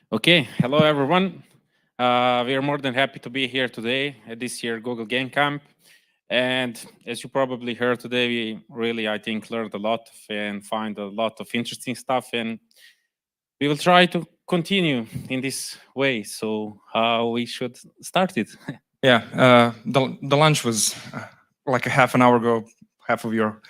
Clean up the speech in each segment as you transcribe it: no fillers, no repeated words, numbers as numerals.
Okay, hello everyone. We are more than happy to be here today at this year Google Gamecamp. And as you probably heard today, we really, I think, learned a lot and find a lot of interesting stuff. And we will try to continue in this way. So we should start it. Yeah, the lunch was like a half an hour ago. Half of you are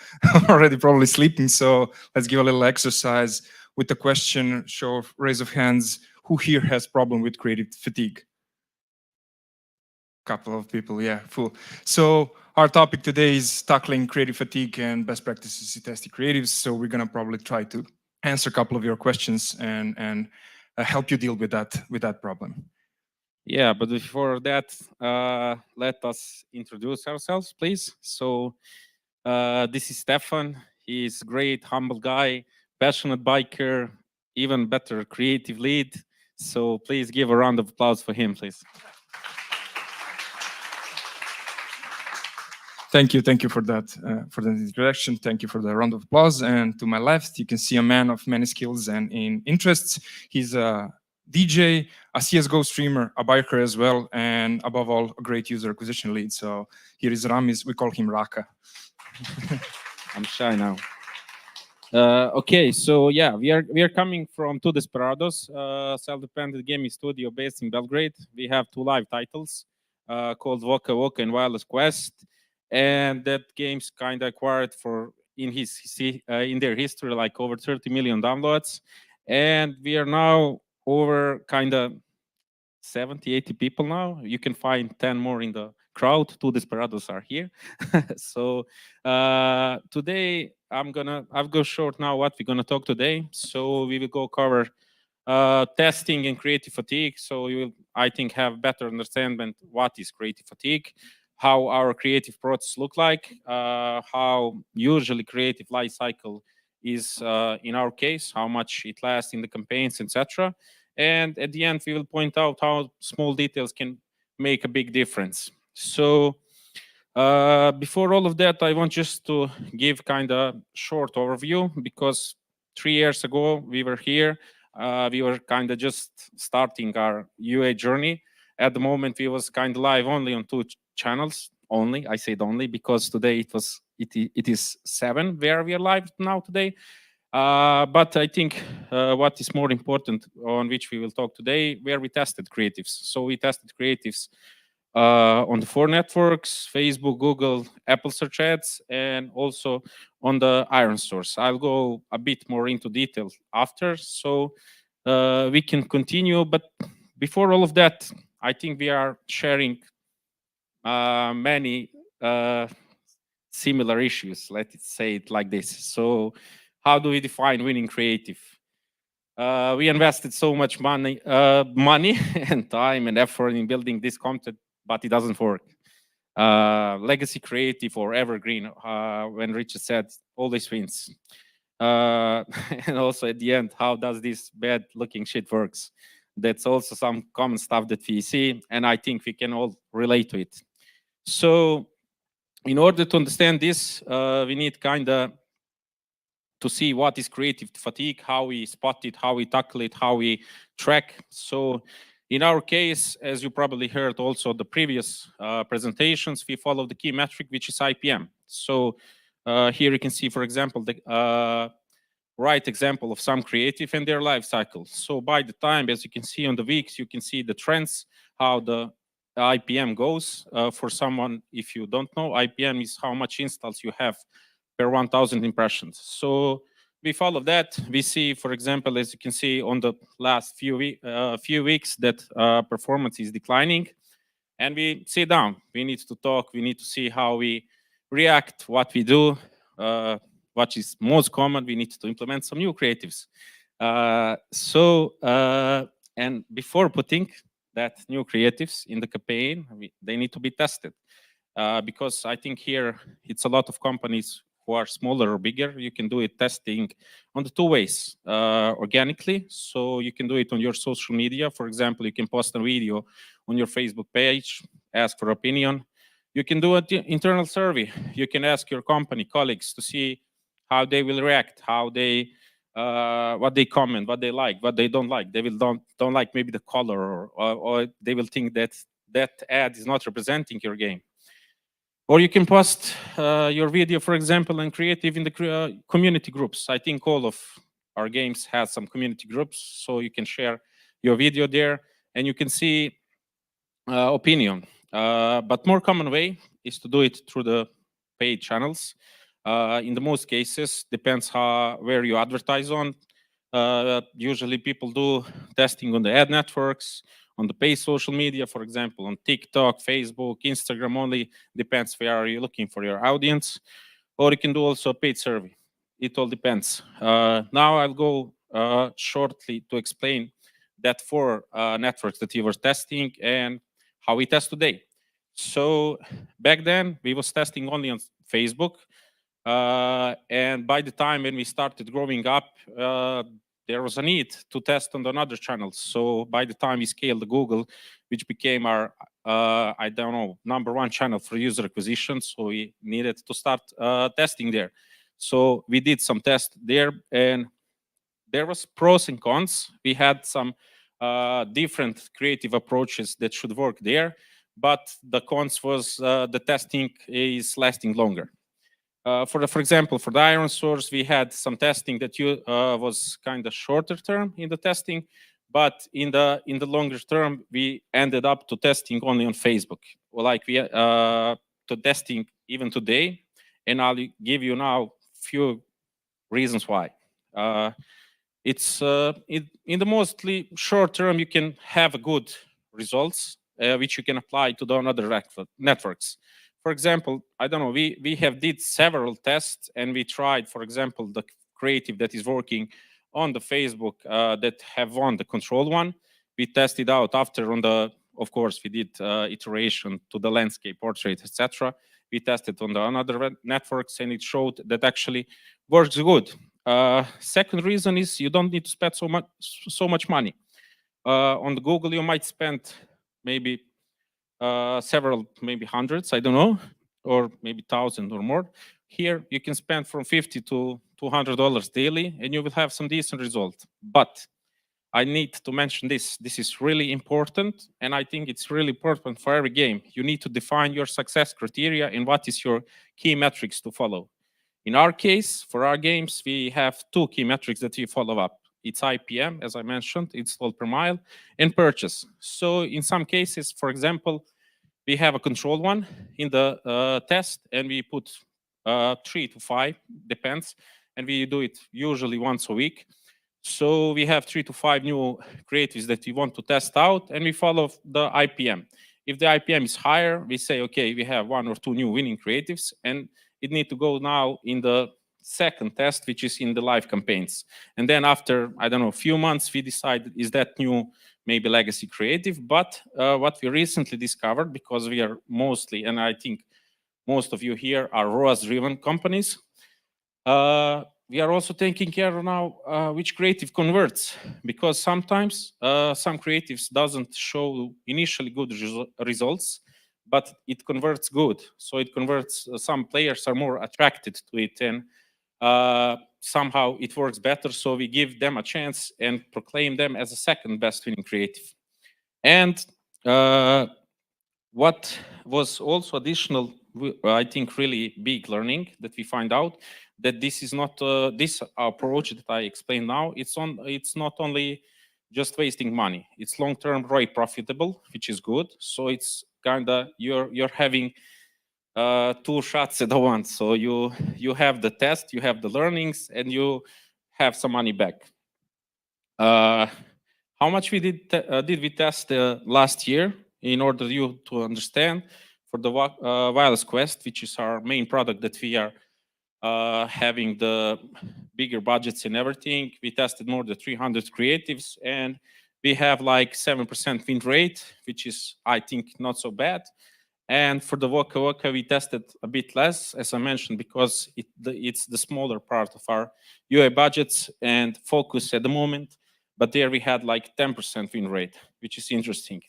already probably sleeping, so let's give a little exercise with the question. Show of raise of hands. Who here has problem with creative fatigue? Couple of people, yeah, full. So our topic today is tackling creative fatigue and best practices in testing creatives. So we're gonna probably try to answer a couple of your questions and help you deal with that problem. Yeah, but before that, let us introduce ourselves, please. So this is Stefan. He's great, humble guy, passionate biker, even better creative lead. So please give a round of applause for him, please. Thank you for that introduction. Thank you for the round of applause. And to my left, you can see a man of many skills and in interests. He's a DJ, a CS:GO streamer, a biker as well, and above all, a great user acquisition lead. So here is Ramiz. We call him Raka. I'm shy now. Okay, so yeah, we are coming from Two Desperados, self-dependent gaming studio based in Belgrade. We have two live titles called Voka Voka and Wireless Quest, and that game's kind of acquired for in their history like over 30 million downloads, and we are now over kind of 70, 80 people now. You can find 10 more in the crowd. Two Desperados are here. So today I'll go short now what we're gonna talk today. So we will go cover testing and creative fatigue. So you will, I think, have better understanding what is creative fatigue, how our creative process look like, how usually creative life cycle is in our case, how much it lasts in the campaigns, etc. And at the end, we will point out how small details can make a big difference. So before all of that, I want just to give kind of short overview because 3 years ago we were here. We were kind of just starting our UA journey. At the moment, we was kind of live only on two channels. Only I said only because today it is 7 where we are live now today. But I think what is more important on which we will talk today, where we tested creatives. So we tested creatives on the 4 networks: Facebook, Google, Apple search ads, and also on the Iron Source. I'll go a bit more into detail after, so we can continue. But before all of that, I think we are sharing many similar issues. Let's say it like this. So how do we define winning creative? We invested so much money and time and effort in building this content, but it doesn't work. Legacy creative or evergreen, when Richard said, always wins. And also at the end, how does this bad looking shit works? That's also some common stuff that we see, and I think we can all relate to it. So in order to understand this, we need kind of to see what is creative fatigue, how we spot it, how we tackle it, how we track. So in our case, as you probably heard also the previous presentations, we follow the key metric, which is IPM. So here you can see, for example, the right example of some creative and their life cycle. So by the time, as you can see on the weeks, you can see the trends, how the IPM goes. For someone, if you don't know, IPM is how much installs you have per 1,000 impressions. So we follow that. We see, for example, as you can see on the last few weeks, that performance is declining, and we sit down. We need to talk. We need to see how we react, what we do, what is most common. We need to implement some new creatives. And before putting that new creatives in the campaign, they need to be tested. Because I think here it's a lot of companies who are smaller or bigger. You can do it testing on the two ways: organically, so you can do it on your social media. For example, you can post a video on your Facebook page, ask for opinion. You can do an internal survey. You can ask your company colleagues to see how they will react, how they what they comment, what they like, what they don't like. They will don't like maybe the color, or they will think that that ad is not representing your game. Or you can post your video, for example, and creative in the community groups. I think all of our games have some community groups, so you can share your video there, and you can see opinion. But more common way is to do it through the paid channels. In the most cases, depends where you advertise on. Usually people do testing on the ad networks, on the paid social media, for example, on TikTok, Facebook, Instagram only, depends where are you looking for your audience. Or you can do also a paid survey. It all depends. Now I'll go shortly to explain that four networks that we were testing and how we test today. So back then we was testing only on Facebook. And by the time when we started growing up, there was a need to test on another channels. So by the time we scaled Google, which became our, I don't know, #1 channel for user acquisition, so we needed to start testing there. So we did some tests there, and there was pros and cons. We had some different creative approaches that should work there, but the cons was the testing is lasting longer. For example, for the iron source, we had some testing that was kind of shorter term in the testing, but in the longer term, we ended up to testing only on Facebook. Well, like we to testing even today, and I'll give you now few reasons why. It's in the mostly short term, you can have good results, which you can apply to the other networks. For example, I don't know, we have did several tests, and we tried, for example, the creative that is working on the Facebook that have won the control one. We tested out after on the, of course, we did iteration to the landscape, portrait, etc. We tested on the another networks, and it showed that actually works good. Second reason is you don't need to spend so much money. On the Google, you might spend maybe several, maybe hundreds, I don't know, or maybe 1,000 or more. Here, you can spend from $50 to $200 daily, and you will have some decent result. But I need to mention this. This is really important, and I think it's really important for every game. You need to define your success criteria and what is your key metrics to follow. In our case, for our games, we have two key metrics that we follow up. It's IPM, as I mentioned, install per mile, and purchase. So in some cases, for example, we have a control one in the test, and we put 3 to 5, depends, and we do it usually once a week. So we have 3 to 5 new creatives that we want to test out, and we follow the IPM. If the IPM is higher, we say, okay, we have 1 or 2 new winning creatives, and it need to go now in the second test, which is in the live campaigns. And then after, I don't know, a few months, we decide, is that new maybe legacy creative? But what we recently discovered, because we are mostly, and I think most of you here are ROAS-driven companies, we are also taking care now which creative converts, because sometimes some creatives doesn't show initially good results, but it converts good. So it converts, some players are more attracted to it, and somehow it works better. So we give them a chance and proclaim them as a second best winning creative. And what was also additional, I think, really big learning that we find out, that this is not this approach that I explained now. It's not only just wasting money. It's long-term ROI profitable, which is good. So it's kind of you're having 2 shots at once. So you have the test, you have the learnings, and you have some money back. How much we did we test last year, in order you to understand? For the Wireless Quest, which is our main product that we are having the bigger budgets and everything, we tested more than 300 creatives, and we have like 7% win rate, which is, I think, not so bad. And for the Waka Waka, we tested a bit less, as I mentioned, because it's the smaller part of our UA budgets and focus at the moment. But there we had like 10% win rate, which is interesting.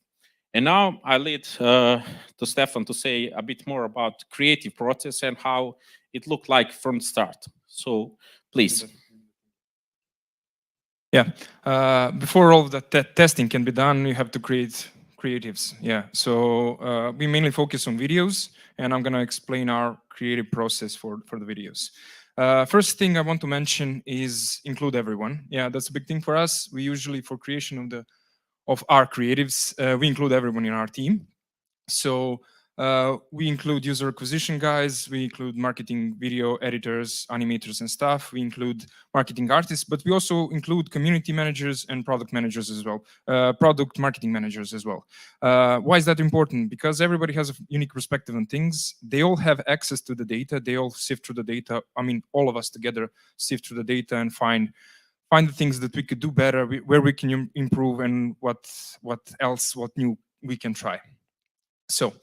And now I lead to Stefan to say a bit more about creative process and how it looked like from the start. So please. Yeah. Before all of the testing can be done, you have to create creatives. Yeah. So we mainly focus on videos, and I'm gonna explain our creative process for the videos. First thing I want to mention is include everyone. Yeah, that's a big thing for us. We usually, for creation of our creatives, we include everyone in our team. So we include user acquisition guys, we include marketing video editors, animators and stuff. We include marketing artists, but we also include community managers and product managers as well, product marketing managers as well. Why is that important? Because everybody has a unique perspective on things. They all have access to the data. They all sift through the data. I mean, all of us together sift through the data and find the things that we could do better, where we can improve, and what else, what new we can try. So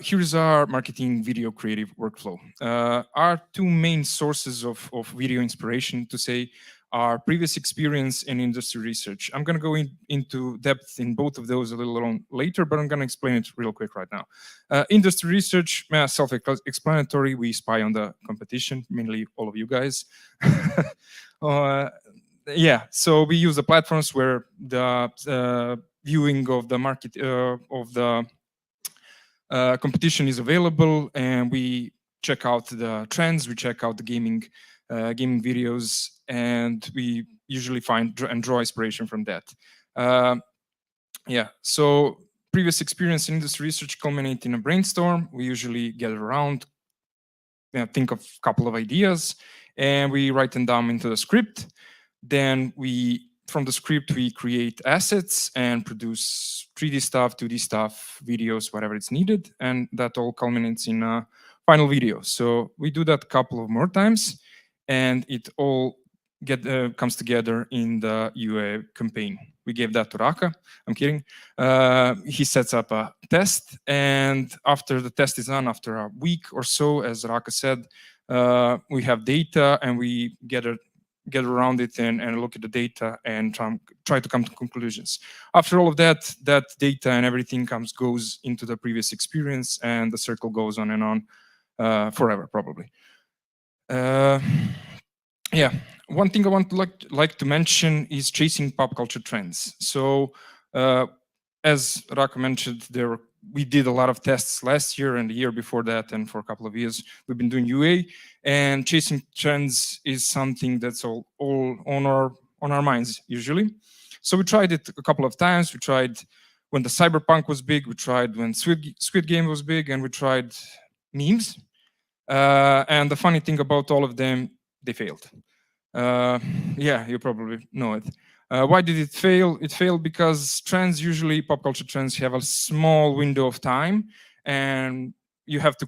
here's our marketing video creative workflow. Our two main sources of video inspiration, to say, are previous experience and industry research. I'm going to go into depth in both of those a little later, but I'm going to explain it real quick right now. Industry research, self-explanatory. We spy on the competition, mainly all of you guys. Yeah, so we use the platforms where the viewing of the market of the competition is available, and we check out the trends, we check out the gaming videos, and we usually find and draw inspiration from that. Yeah, so previous experience in industry research culminate in a brainstorm. We usually gather around, think of a couple of ideas, and we write them down into the script. Then from the script, we create assets and produce 3D stuff, 2D stuff, videos, whatever it's needed, and that all culminates in a final video. So we do that a couple of more times, and it all comes together in the UA campaign. We gave that to Raka. I'm kidding. He sets up a test, and after the test is done, after a week or so, as Raka said, we have data, and we get around it and look at the data and try to come to conclusions. After all of that data and everything goes into the previous experience, and the circle goes on and on forever, probably. Yeah, one thing I want to like to mention is chasing pop culture trends. So as Raka mentioned, we did a lot of tests last year and the year before that, and for a couple of years we've been doing UA, and chasing trends is something that's all on our minds usually. So we tried it a couple of times. We tried when the Cyberpunk was big, we tried when Squid Game was big, and we tried memes. And the funny thing about all of them, they failed. Yeah, you probably know it. Why did it fail? It failed because trends, usually pop culture trends, have a small window of time, and you have to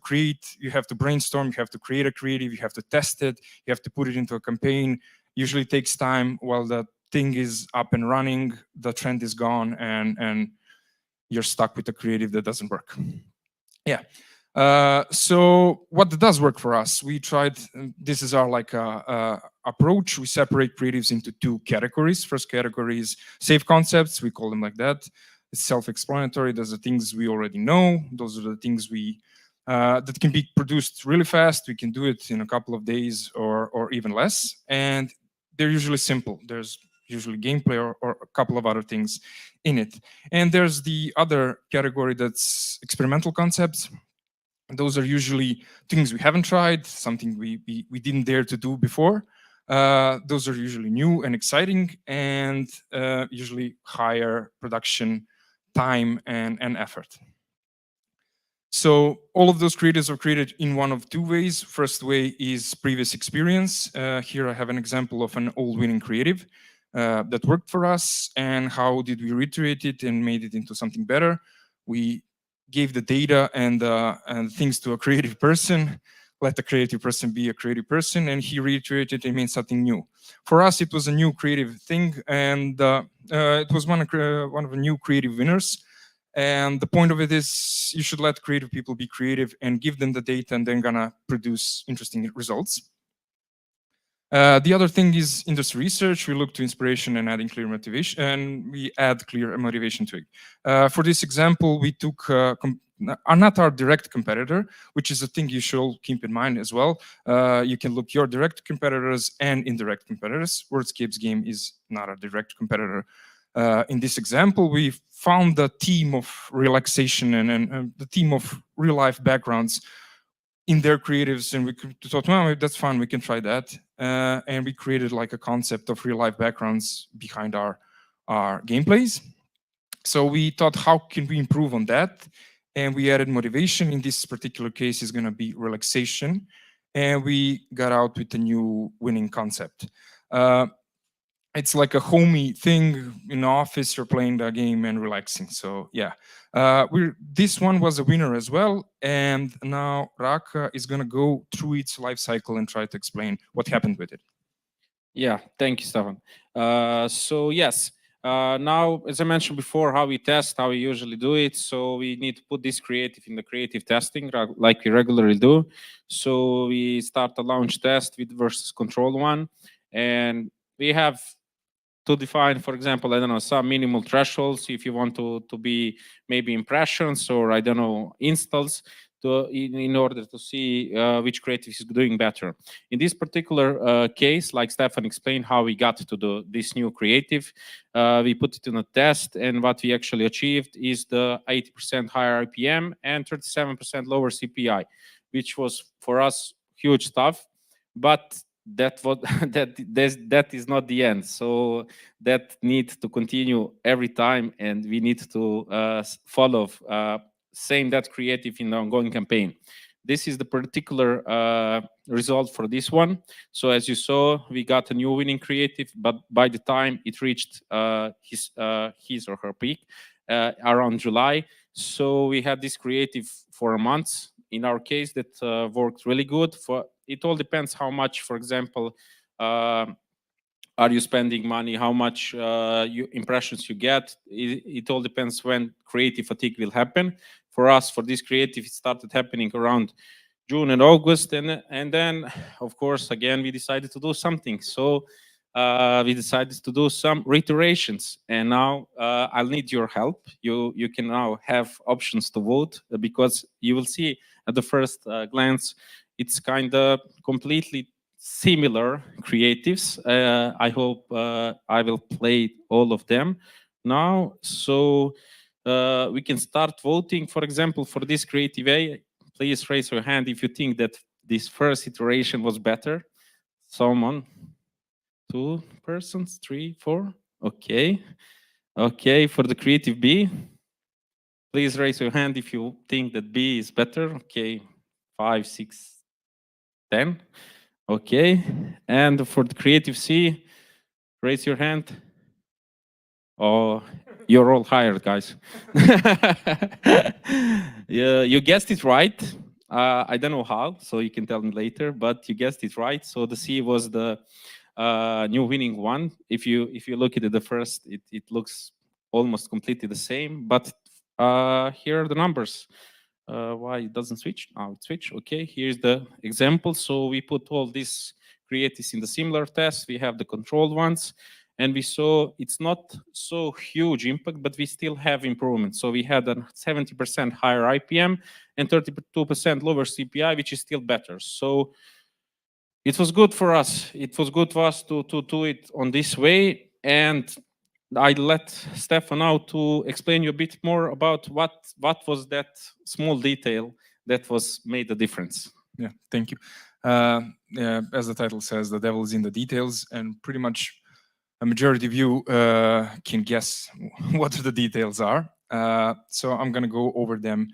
brainstorm, you have to create a creative, you have to test it, you have to put it into a campaign. Usually takes time. While the thing is up and running, the trend is gone, and you're stuck with a creative that doesn't work. Yeah. So what does work for us? We tried, this is our approach. We separate creatives into two categories. First category is safe concepts. We call them like that. It's self-explanatory. Those are things we already know. Those are the things that can be produced really fast. We can do it in a couple of days or even less. And they're usually simple. There's usually gameplay or a couple of other things in it. And there's the other category that's experimental concepts. Those are usually things we haven't tried, something we didn't dare to do before. Those are usually new and exciting, and usually higher production time and effort. So all of those creatives are created in one of two ways. First way is previous experience. Here I have an example of an old winning creative that worked for us, and how did we reiterate it and made it into something better. We gave the data and things to a creative person, let the creative person be a creative person, and he reiterated and made something new. For us, it was a new creative thing, and it was one of the new creative winners. And the point of it is, you should let creative people be creative and give them the data, and they're gonna produce interesting results. The other thing is industry research. We look to inspiration and adding clear motivation, and we add clear motivation to it. For this example, we took are not our direct competitor, which is a thing you should keep in mind as well. You can look your direct competitors and indirect competitors. Wordscape's game is not a direct competitor. In this example, we found the theme of relaxation and the theme of real life backgrounds in their creatives, and we thought, well, that's fun, we can try that. And we created like a concept of real life backgrounds behind our gameplays. So we thought, how can we improve on that? And we added motivation. In this particular case, is going to be relaxation. And we got out with a new winning concept. It's like a homey thing in the office. You're playing the game and relaxing. So yeah, this one was a winner as well. And now Raka is going to go through its life cycle and try to explain what happened with it. Yeah, thank you, Stefan. So yes, now, as I mentioned before, how we test, how we usually do it. So we need to put this creative in the creative testing, like we regularly do. So we start a launch test with versus control one, and we have to define, for example, I don't know, some minimal thresholds if you want to be maybe impressions or I don't know, installs in order to see which creative is doing better. In this particular case, like Stefan explained how we got to this new creative, we put it in a test, and what we actually achieved is the 80% higher IPM and 37% lower CPI, which was for us huge stuff. But that is not the end. So that needs to continue every time, and we need to follow same that creative in the ongoing campaign. This is the particular result for this one. So as you saw, we got a new winning creative, but by the time it reached his or her peak around July, so we had this creative for a month. In our case, that worked really good. It all depends how much, for example, are you spending money, how much impressions you get. It all depends when creative fatigue will happen. For us, for this creative, it started happening around June and August, and then, of course, again, we decided to do something. So we decided to do some reiterations, and now I'll need your help. You can now have options to vote, because you will see at the first glance it's kind of completely similar creatives. I hope I will play all of them now. So we can start voting. For example, for this creative A, please raise your hand if you think that this first iteration was better. Someone, 2 persons, 3, 4. Okay. Okay, for the creative B, please raise your hand if you think that B is better. Okay, 5, 6, 10. Okay, and for the creative C, raise your hand. Oh, you're all hired, guys. Yeah, you guessed it right. I don't know how, so you can tell me later, but you guessed it right. So the C was the new winning one. If you look at it, the first, it looks almost completely the same, but here are the numbers. Why it doesn't switch? Oh, it switch. Okay, here's the example. So we put all these creatives in the similar test. We have the controlled ones, and we saw it's not so huge impact, but we still have improvement. So we had a 70% higher IPM and 32% lower CPI, which is still better. So it was good for us. It was good for us to do it on this way. And I let Stefan now to explain you a bit more about what was that small detail that was made the difference. Yeah, thank you. Yeah, as the title says, the devil is in the details, and pretty much a majority of you can guess what the details are. So I'm going to go over them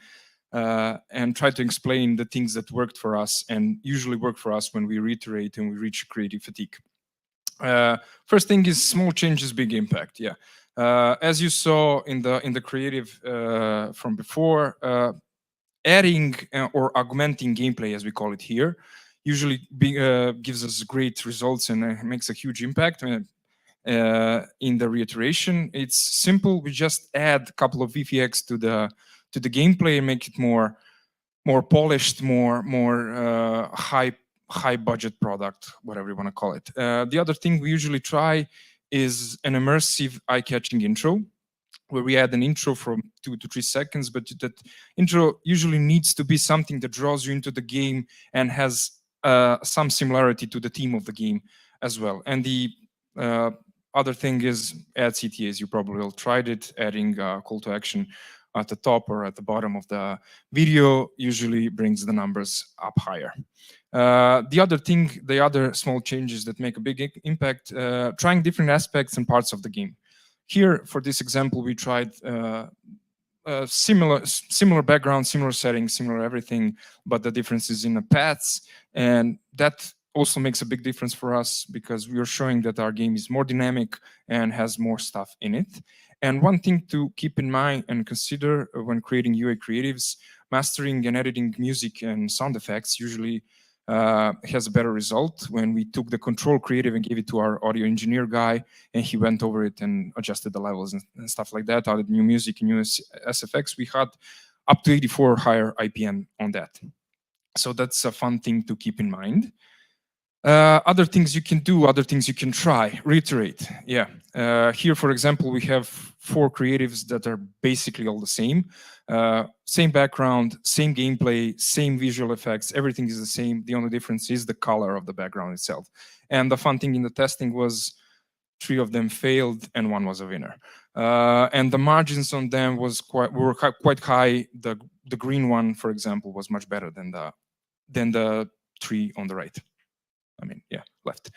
and try to explain the things that worked for us and usually work for us when we reiterate and we reach creative fatigue. First thing is small changes, big impact. Yeah, as you saw in the creative from before, adding or augmenting gameplay, as we call it here, usually gives us great results and makes a huge impact. In the reiteration, it's simple. We just add a couple of VFX to the gameplay and make it more polished, more high budget product, whatever you want to call it. The other thing we usually try is an immersive eye-catching intro. where we add an intro from 2 to 3 seconds, but that intro usually needs to be something that draws you into the game and has some similarity to the theme of the game as well. And the other thing is add CTAs. You probably all tried it, adding a call to action at the top or at the bottom of the video usually brings the numbers up higher. The other small changes that make a big impact, trying different aspects and parts of the game. Here, for this example, we tried similar background, similar settings, similar everything, but the difference is in the paths, and that also makes a big difference for us because we are showing that our game is more dynamic and has more stuff in it. And one thing to keep in mind and consider when creating UA creatives, mastering and editing music and sound effects usually has a better result. When we took the control creative and gave it to our audio engineer guy, and he went over it and adjusted the levels and stuff like that, added new music and new SFX, we had up to 84 higher IPM on that. So that's a fun thing to keep in mind. Other things you can do, other things you can try, reiterate. Yeah. Here, for example, we have 4 creatives that are basically all the same. Same background, same gameplay, same visual effects, everything is the same. The only difference is the color of the background itself. And the fun thing in the testing was 3 of them failed and 1 was a winner. And the margins on them were quite high. The green one, for example, was much better than the 3 on the right. I mean, yeah, left.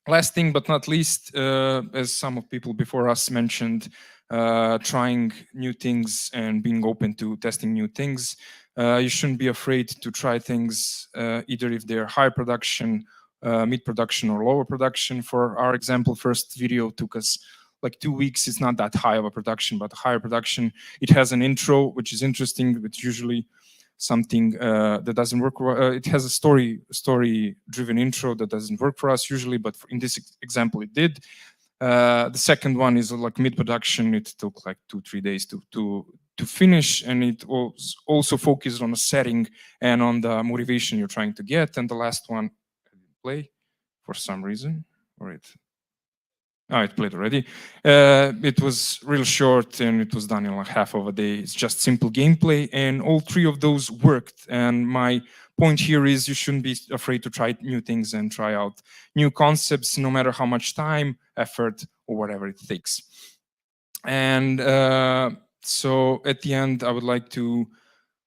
Last thing but not least, as some of people before us mentioned, trying new things and being open to testing new things. You shouldn't be afraid to try things, either if they're high production, mid production, or lower production. For our example, first video took us like 2 weeks. It's not that high of a production, but higher production. It has an intro, which is interesting, but usually something that doesn't work. It has a story-driven intro that doesn't work for us usually, but in this example, it did. The second one is like mid-production. It took like 2-3 days to finish, and it was also focused on the setting and on the motivation you're trying to get. And the last one, play for some reason, or it. Oh, it played already. It was real short and it was done in like half of a day. It's just simple gameplay, and all 3 of those worked. And my point here is you shouldn't be afraid to try new things and try out new concepts, no matter how much time, effort, or whatever it takes. And so at the end, I would like to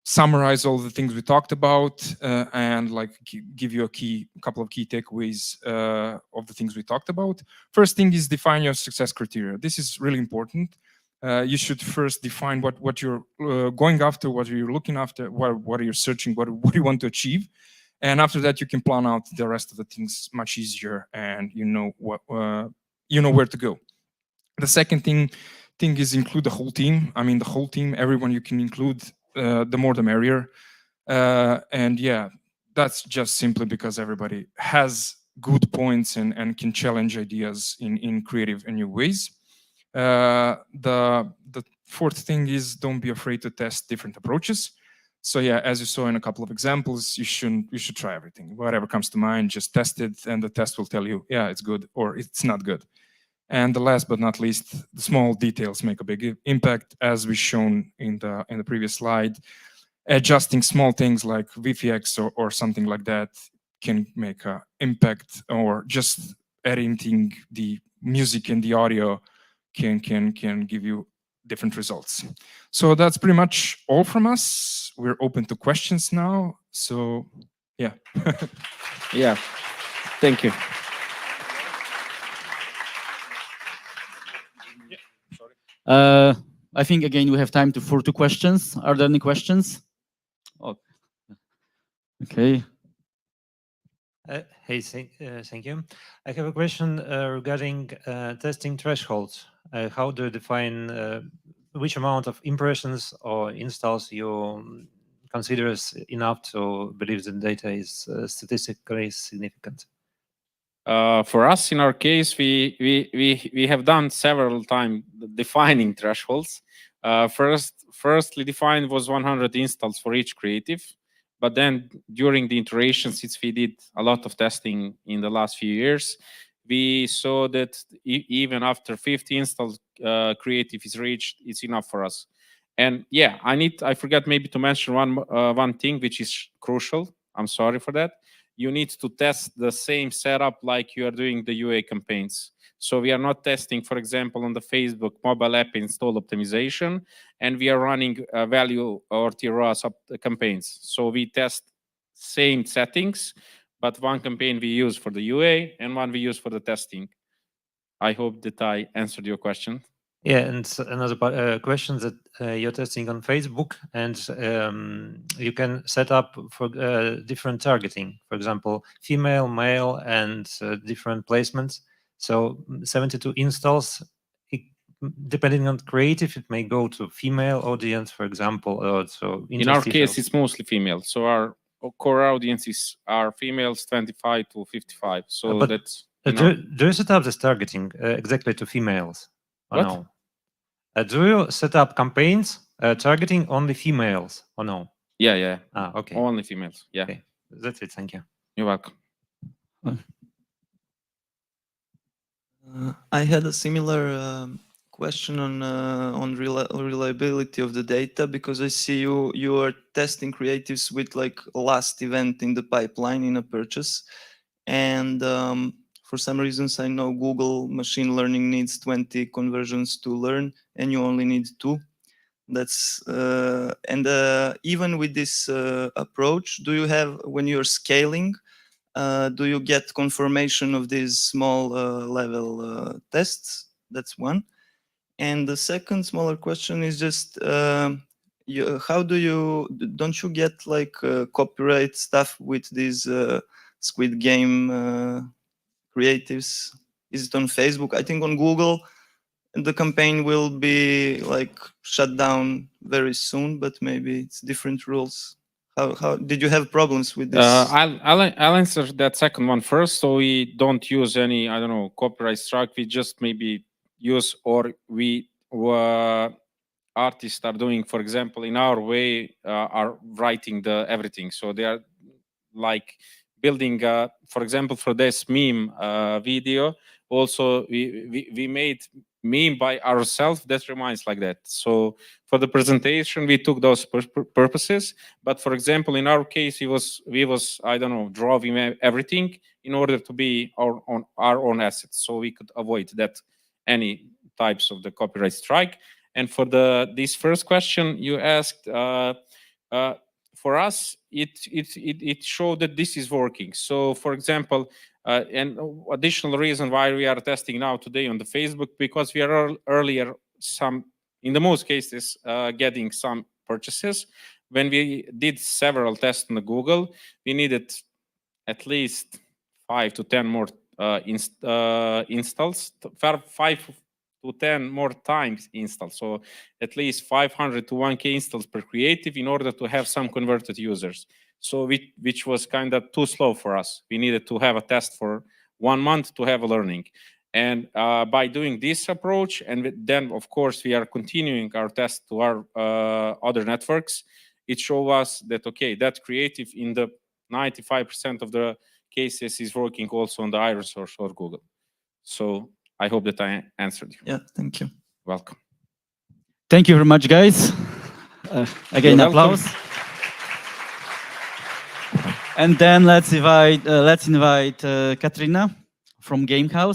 summarize all the things we talked about and like give you a couple of key takeaways of the things we talked about. First thing is define your success criteria. This is really important. You should first define what you're going after, what you're looking after, what are you searching, what do you want to achieve. And after that, you can plan out the rest of the things much easier, and you know where to go. The second thing is include the whole team. I mean, the whole team, everyone you can include. The more the merrier. And yeah, that's just simply because everybody has good points and can challenge ideas in creative and new ways. The fourth thing is don't be afraid to test different approaches. So yeah, as you saw in a couple of examples, you should try everything. Whatever comes to mind, just test it, and the test will tell you, yeah, it's good or it's not good. And the last but not least, the small details make a big impact, as we shown in the previous slide. Adjusting small things like VFX or something like that can make an impact, or just editing the music and the audio can give you different results. So that's pretty much all from us. We're open to questions now. So yeah. Yeah, thank you. I think again we have time for 2 questions. Are there any questions? Oh, okay. Hey, thank you. I have a question regarding testing thresholds. How do you define which amount of impressions or installs you consider as enough to believe the data is statistically significant? For us, in our case, we have done several times defining thresholds. Firstly defined was 100 installs for each creative, but then during the iteration, since we did a lot of testing in the last few years, we saw that even after 50 installs, creative is reached, it's enough for us. And yeah, I forgot maybe to mention one thing which is crucial. I'm sorry for that. You need to test the same setup like you are doing the UA campaigns. So we are not testing, for example, on the Facebook mobile app install optimization, and we are running value or TROAS campaigns. So we test same settings, but one campaign we use for the UA and one we use for the testing. I hope that I answered your question. Yeah, and another question that you're testing on Facebook, and you can set up for different targeting, for example, female, male, and different placements. So 72 installs, depending on creative, it may go to female audience, for example, or so. In our case, it's mostly female. So our core audiences are females 25 to 55. So that's... do you set up this targeting exactly to females? Or what? No? Do you set up campaigns targeting only females or no? Yeah. Okay. Only females. Yeah. Okay. That's it. Thank you. You're welcome. I had a similar question on reliability of the data, because I see you are testing creatives with like last event in the pipeline in a purchase, and for some reasons I know Google machine learning needs 20 conversions to learn, and you only need 2. That's and even with this approach, do you have, when you're scaling, do you get confirmation of these small level tests? That's one. And the second smaller question is just, how don't you get like copyright stuff with these Squid Game creatives? Is it on Facebook? I think on Google the campaign will be like shut down very soon, but maybe it's different rules. How did you have problems with this? I'll answer that second one first. So we don't use any, I don't know, copyright strike. We just maybe use, or we artists are doing, for example, in our way, are writing the everything. So they are like building, for example, for this meme video, also we made meme by ourselves that reminds like that. So for the presentation, we took those purposes. But for example, in our case, we was I don't know, drawing everything in order to be our own assets, so we could avoid that any types of the copyright strike. And for this first question you asked, for us, it showed that this is working. So for example, and additional reason why we are testing now today on the Facebook, because we are earlier, in the most cases, getting some purchases. When we did several tests on the Google, we needed at least 5 to 10 more installs, 5 to 10 more times installs. So at least 500 to 1K installs per creative in order to have some converted users. So which was kind of too slow for us. We needed to have a test for 1 month to have a learning. And by doing this approach, and then of course we are continuing our test to our other networks, it shows us that, okay, that creative in the 95% of the cases is working also on the iResource or Google. So I hope that I answered you. Yeah, thank you. Welcome. Thank you very much, guys. Again, applause. And then let's invite Katrina from Gamehouse.